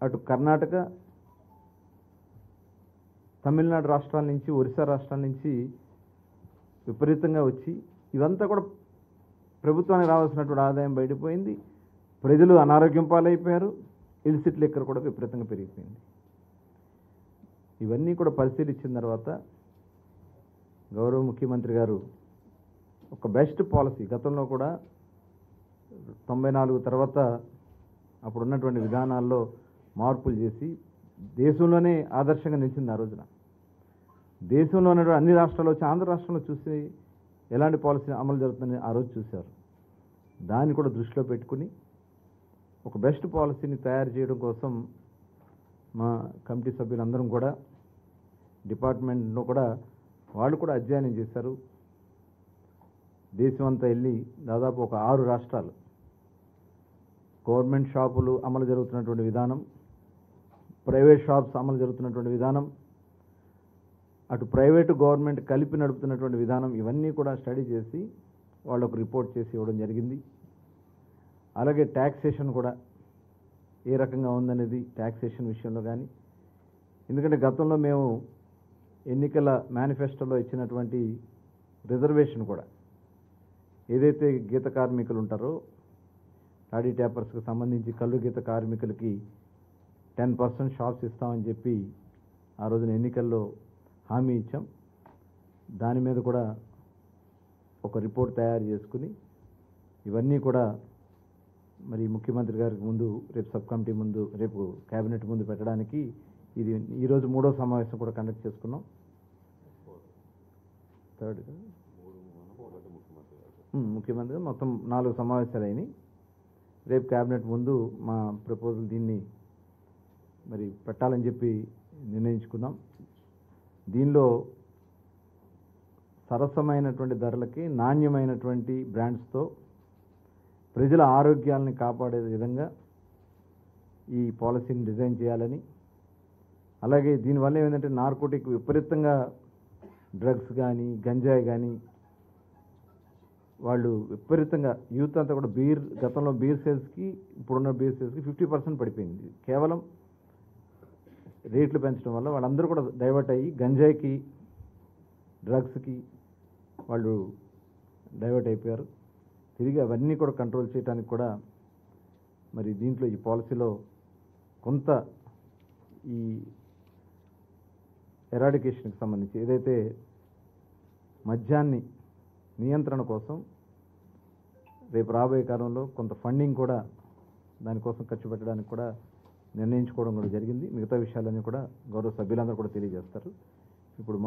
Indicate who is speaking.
Speaker 1: అటు కర్ణాటక, తమిళనాడు రాష్ట్రాల నుంచి, ఒరిస్సా రాష్ట్రాల నుంచి విపరీతంగా వచ్చి ఇవంతా కూడా ప్రభుత్వానికి రావాల్సినటువంటి ఆదాయం బయటపోయింది. ప్రజలు అనారోగ్యం పాలైపోయారు. ఇల్సిట్ లిక్కర్ కూడా విపరీతంగా పెరిగిపోయింది. ఇవన్నీ కూడా పరిశీలించిన తర్వాత గౌరవ ముఖ్యమంత్రి గారు ఒక బెస్ట్ పాలసీ, గతంలో కూడా 94 తర్వాత అప్పుడున్నటువంటి విధానాల్లో మార్పులు చేసి దేశంలోనే ఆదర్శంగా నిలిచింది. ఆ రోజున దేశంలో ఉన్నటువంటి అన్ని రాష్ట్రాల్లో వచ్చి ఆంధ్ర రాష్ట్రంలో చూసి ఎలాంటి పాలసీ అమలు జరుగుతుందని ఆ రోజు చూశారు. దాన్ని కూడా దృష్టిలో పెట్టుకుని ఒక బెస్ట్ పాలసీని తయారు చేయడం కోసం మా కమిటీ సభ్యులందరం కూడా డిపార్ట్మెంట్లో కూడా వాళ్ళు కూడా అధ్యయనం చేశారు. దేశం అంతా వెళ్ళి దాదాపు ఒక 6 రాష్ట్రాలు గవర్నమెంట్ షాపులు అమలు జరుగుతున్నటువంటి విధానం, ప్రైవేట్ షాప్స్ అమలు జరుగుతున్నటువంటి విధానం, అటు ప్రైవేటు గవర్నమెంట్ కలిపి నడుపుతున్నటువంటి విధానం, ఇవన్నీ కూడా స్టడీ చేసి వాళ్ళకు రిపోర్ట్ చేసి ఇవ్వడం జరిగింది. అలాగే ట్యాక్సేషన్ కూడా ఏ రకంగా ఉందనేది ట్యాక్సేషన్ విషయంలో కానీ, ఎందుకంటే గతంలో మేము ఎన్నికల మేనిఫెస్టోలో ఇచ్చినటువంటి రిజర్వేషన్ కూడా ఏదైతే గీత కార్మికులు ఉంటారో టాడీ ట్యాపర్స్కి సంబంధించి కళ్ళు గీత కార్మికులకి 10% షాప్స్ ఇస్తామని చెప్పి ఆ రోజున ఎన్నికల్లో హామీ ఇచ్చాం. దాని మీద కూడా ఒక రిపోర్ట్ తయారు చేసుకుని ఇవన్నీ కూడా మరి ముఖ్యమంత్రి గారికి ముందు రేపు సబ్ కమిటీ ముందు, రేపు కేబినెట్ ముందు పెట్టడానికి ఇది ఈరోజు 3వ సమావేశం కూడా కండక్ట్ చేసుకున్నాం. థర్డ్ ముఖ్యమంత్రి మొత్తం 4 సమావేశాలు అయినాయి. రేపు కేబినెట్ ముందు మా ప్రపోజల్ దీన్ని మరి పెట్టాలని చెప్పి నిర్ణయించుకున్నాం. దీనిలో సరసమైనటువంటి ధరలకి నాణ్యమైనటువంటి బ్రాండ్స్తో ప్రజల ఆరోగ్యాలను కాపాడే విధంగా ఈ పాలసీని డిజైన్ చేయాలని, అలాగే దీనివల్ల ఏమైందంటే నార్కోటిక్ విపరీతంగా డ్రగ్స్ కానీ గంజాయి కానీ వాళ్ళు విపరీతంగా యూత్ అంతా కూడా గతంలో బీర్ సేల్స్కి ఇప్పుడున్న బీర్ సేల్స్కి 50% పడిపోయింది. కేవలం రేట్లు పెంచడం వల్ల వాళ్ళందరూ కూడా డైవర్ట్ అయ్యి గంజాయికి, డ్రగ్స్కి వాళ్ళు డైవర్ట్ అయిపోయారు. తిరిగి అవన్నీ కూడా కంట్రోల్ చేయడానికి కూడా మరి దీంట్లో ఈ పాలసీలో కొంత ఈ ఎరాడికేషన్కి సంబంధించి ఏదైతే మద్యాన్ని నియంత్రణ కోసం రేపు రాబోయే కాలంలో కొంత ఫండింగ్ కూడా దానికోసం ఖర్చు పెట్టడానికి కూడా నిర్ణయించుకోవడం కూడా జరిగింది. మిగతా విషయాలన్నీ కూడా గౌరవ సభ్యులందరూ కూడా తెలియజేస్తారు. ఇప్పుడు